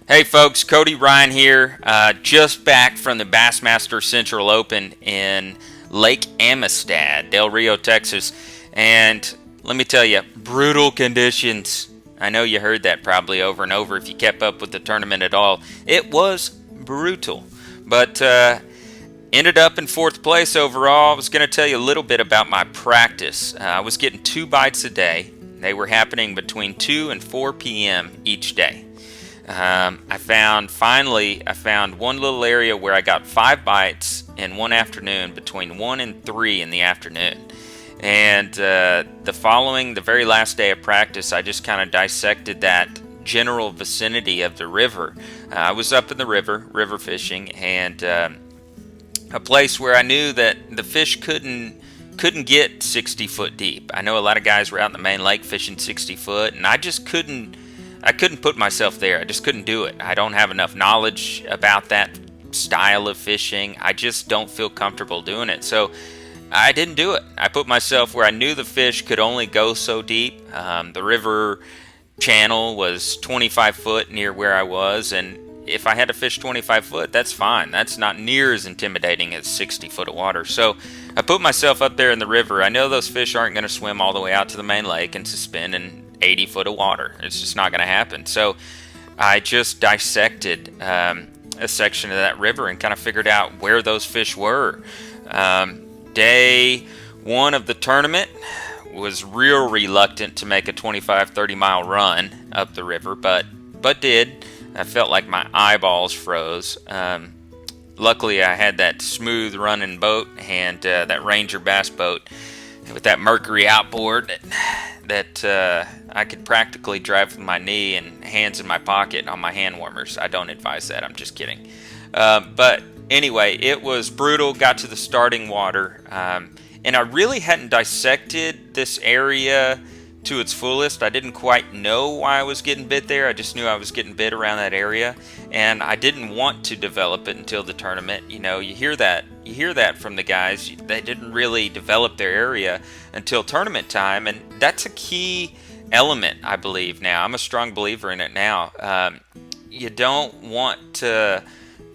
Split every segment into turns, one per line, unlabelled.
Hey folks, Cody Ryan here, just back from the Bassmaster Central Open in Lake Amistad, Del Rio, Texas. And let me tell you, brutal conditions. I know you heard that probably over and over if you kept up with the tournament at all. It was brutal, but ended up in fourth place overall. I was going to tell you a little bit about my practice. I was getting 2 bites a day. They were happening between 2 and 4 p.m. each day. I found one little area where I got 5 bites in one afternoon between 1 and 3 in the afternoon. And the very last day of practice, I just kind of dissected that general vicinity of the river. I was up in the river fishing, and a place where I knew that the fish couldn't get 60 foot deep. I know a lot of guys were out in the main lake fishing 60 foot, and I couldn't put myself there. I just couldn't do it. I don't have enough knowledge about that style of fishing. I just don't feel comfortable doing it. So I didn't do it. I put myself where I knew the fish could only go so deep. The river channel was 25 foot near where I was, and if I had to fish 25 foot, that's fine. That's not near as intimidating as 60 foot of water. So I put myself up there in the river. I know those fish aren't going to swim all the way out to the main lake and suspend in 80 foot of water. It's just not going to happen. So I just dissected a section of that river and kind of figured out where those fish were. Day one of the tournament was real reluctant to make a 25-30 mile run up the river, but did. I felt like my eyeballs froze. Luckily, I had that smooth running boat and that Ranger bass boat with that Mercury outboard that I could practically drive with my knee and hands in my pocket on my hand warmers. I don't advise that. I'm just kidding. But anyway, it was brutal. Got to the starting water, and I really hadn't dissected this area to its fullest. I didn't quite know why I was getting bit there. I just knew I was getting bit around that area, and I didn't want to develop it until the tournament. You know, you hear that from the guys. They didn't really develop their area until tournament time, and that's a key element, I believe. Now, I'm a strong believer in it now. You don't want to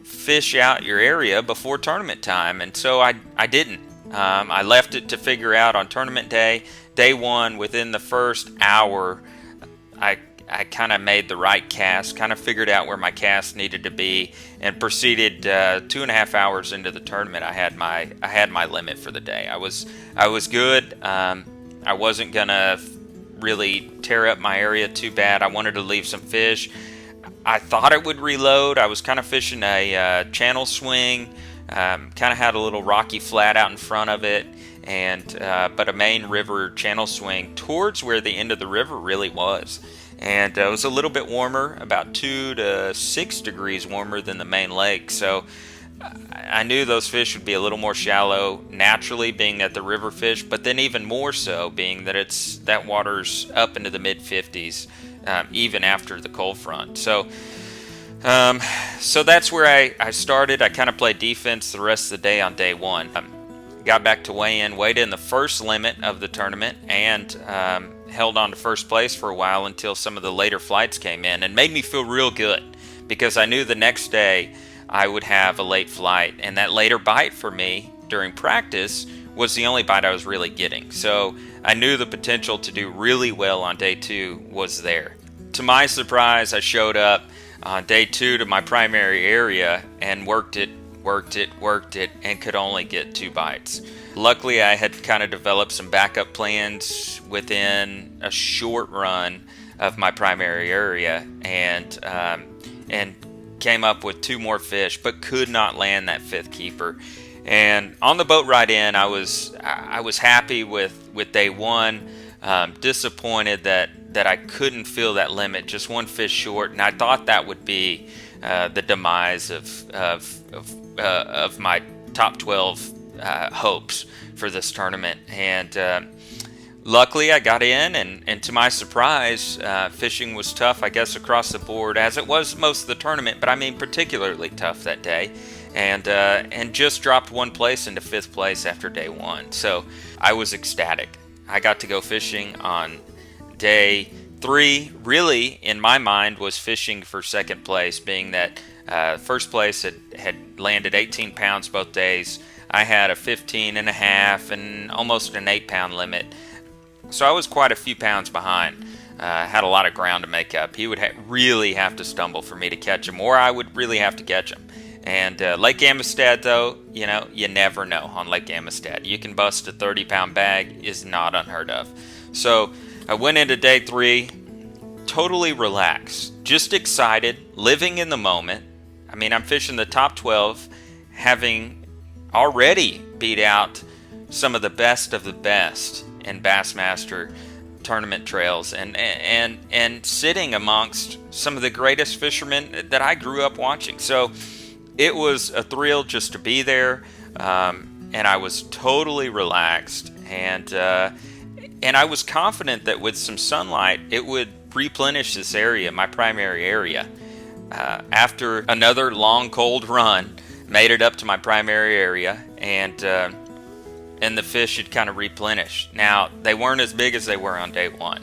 fish out your area before tournament time, and so I didn't. I left it to figure out on tournament day. Day one, within the first hour, I kind of made the right cast, kind of figured out where my cast needed to be, and proceeded 2.5 hours into the tournament. I had my limit for the day. I was good. I wasn't gonna really tear up my area too bad. I wanted to leave some fish. I thought I would reload. I was kind of fishing a channel swing. Kind of had a little rocky flat out in front of it, and but a main river channel swing towards where the end of the river really was. And it was a little bit warmer, about 2 to 6 degrees warmer than the main lake. So I knew those fish would be a little more shallow naturally, being that the river fish, but then even more so being that that water's up into the mid 50s, even after the cold front. So that's where I started. I kind of played defense the rest of the day on day one. Got back to weighed in the first limit of the tournament, and held on to first place for a while until some of the later flights came in, and made me feel real good because I knew the next day I would have a late flight, and that later bite for me during practice was the only bite I was really getting. So I knew the potential to do really well on day two was there. To my surprise, I showed up on day two to my primary area and worked it, and could only get 2 bites. Luckily, I had kind of developed some backup plans within a short run of my primary area, and came up with 2 more fish, but could not land that 5th keeper. And on the boat ride in, I was happy with day one. Disappointed that I couldn't fill that limit, just 1 fish short, and I thought that would be the demise of my top 12 hopes for this tournament. And luckily I got in, and to my surprise, fishing was tough, I guess, across the board, as it was most of the tournament, but I mean particularly tough that day. And just dropped 1 place into 5th place after day one. So I was ecstatic. I got to go fishing on day 3 really, in my mind, was fishing for second place, being that first place had landed 18 pounds both days. I had a 15 and a half and almost an 8-pound limit. So I was quite a few pounds behind. Had a lot of ground to make up. He would really have to stumble for me to catch him, or I would really have to catch him. And Lake Amistad, though, you know, you never know on Lake Amistad. You can bust a 30-pound bag, is not unheard of. So I went into day 3 totally relaxed, just excited, living in the moment. I mean, I'm fishing the top 12, having already beat out some of the best in Bassmaster tournament trails, and sitting amongst some of the greatest fishermen that I grew up watching. So it was a thrill just to be there, and I was totally relaxed, and I was confident that with some sunlight it would replenish this area, my primary area. After another long cold run, made it up to my primary area, and the fish had kind of replenished. Now, they weren't as big as they were on day 1.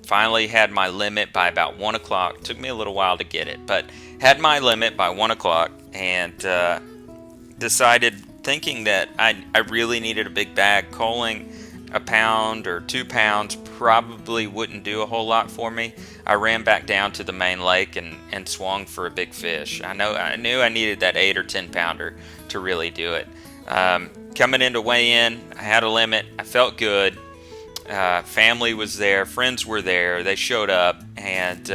Finally had my limit by about 1 o'clock. Took me a little while to get it, but had my limit by 1 o'clock, and decided, thinking that I really needed a big bag. Culling a pound or 2 pounds probably wouldn't do a whole lot for me. I ran back down to the main lake and swung for a big fish. I knew I needed that 8 or 10 pounder to really do it. Coming into weigh-in, I had a limit. I felt good. Family was there. Friends were there. They showed up, and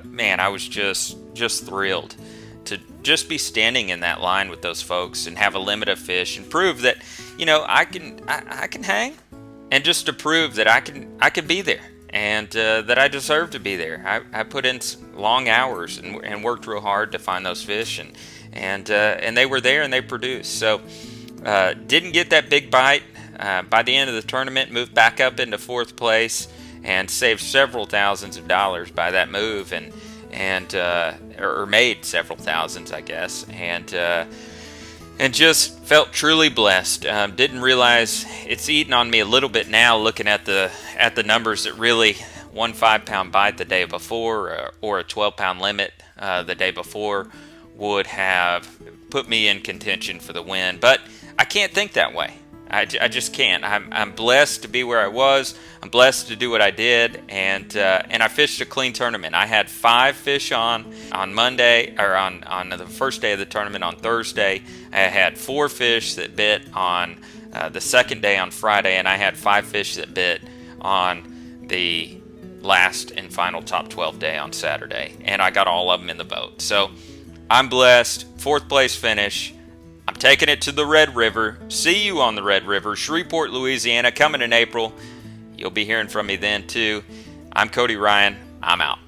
man, I was just thrilled to just be standing in that line with those folks and have a limit of fish and prove that, you know, I can hang, and just to prove that I can be there, and that I deserve to be there. I put in long hours and worked real hard to find those fish, and they were there and they produced. So didn't get that big bite. By the end of the tournament, moved back up into 4th place and saved several thousands of dollars by that move, or made several thousands, I guess, and just felt truly blessed. Didn't realize it's eating on me a little bit now, looking at the numbers that really 1 5-pound bite the day before, or a 12-pound limit the day before would have put me in contention for the win. But I can't think that way. I just can't. I'm blessed to be where I was. I'm blessed to do what I did, and I fished a clean tournament. I had 5 fish on Monday, or on the first day of the tournament on Thursday. I had 4 fish that bit on the second day on Friday, and I had 5 fish that bit on the last and final top 12 day on Saturday, and I got all of them in the boat. So I'm blessed. 4th place finish. I'm taking it to the Red River. See you on the Red River, Shreveport, Louisiana, coming in April. You'll be hearing from me then too. I'm Cody Ryan. I'm out.